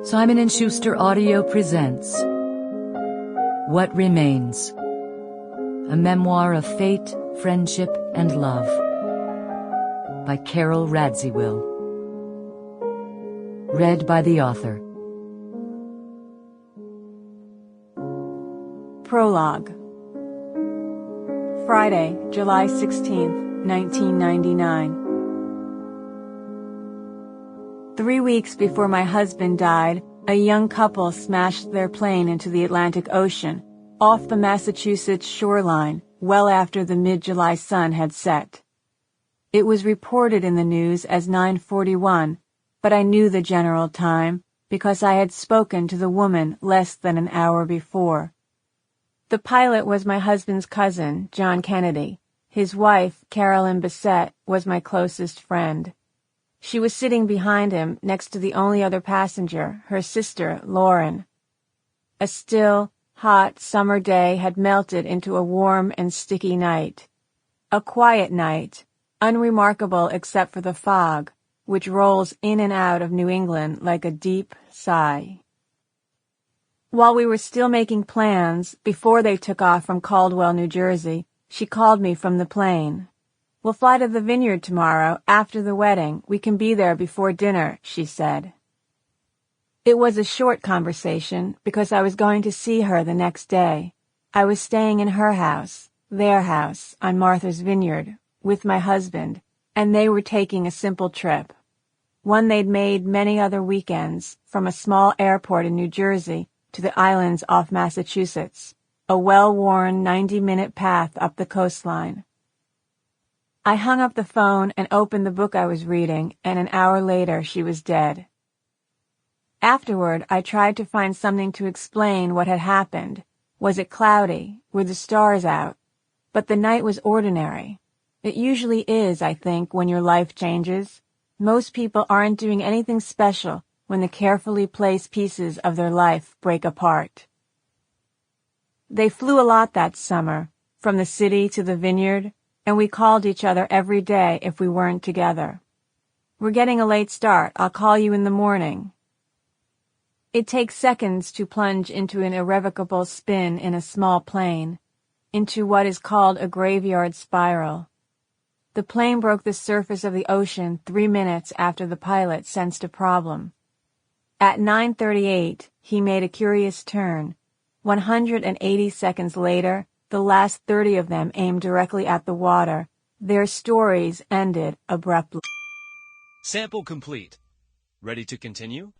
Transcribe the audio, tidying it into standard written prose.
Simon & Schuster Audio presents What Remains? A memoir of fate, friendship, and love by Carole Radziwill. Read by the author. Prologue. Friday, July 16th, 1999. 3 weeks before my husband died, a young couple smashed their plane into the Atlantic Ocean, off the Massachusetts shoreline, well after the mid-July sun had set. It was reported in the news as 9:41, but I knew the general time because I had spoken to the woman less than an hour before. The pilot was my husband's cousin, John Kennedy. His wife, Carolyn Bessette, was my closest friend. She was sitting behind him next to the only other passenger, her sister, Lauren. A still, hot summer day had melted into a warm and sticky night. A quiet night, unremarkable except for the fog, which rolls in and out of New England like a deep sigh. While we were still making plans, before they took off from Caldwell, New Jersey, she called me from the plane. "We'll fly to the vineyard tomorrow, after the wedding. We can be there before dinner," she said. It was a short conversation because I was going to see her the next day. I was staying in her house, their house, on Martha's Vineyard, with my husband, and they were taking a simple trip. One they'd made many other weekends, from a small airport in New Jersey to the islands off Massachusetts, a well-worn 90-minute path up the coastline. I hung up the phone and opened the book I was reading, and an hour later she was dead. Afterward, I tried to find something to explain what had happened. Was it cloudy? Were the stars out? But the night was ordinary. It usually is, I think, when your life changes. Most people aren't doing anything special when the carefully placed pieces of their life break apart. They flew a lot that summer, from the city to the vineyard, and we called each other every day if we weren't together. "We're getting a late start. I'll call you in the morning." It takes seconds to plunge into an irrevocable spin in a small plane, into what is called a graveyard spiral. The plane broke the surface of the ocean 3 minutes after the pilot sensed a problem. At 9:38, he made a curious turn. 180 seconds later, the last 30 of them aimed directly at the water. Their stories ended abruptly. Sample complete. Ready to continue?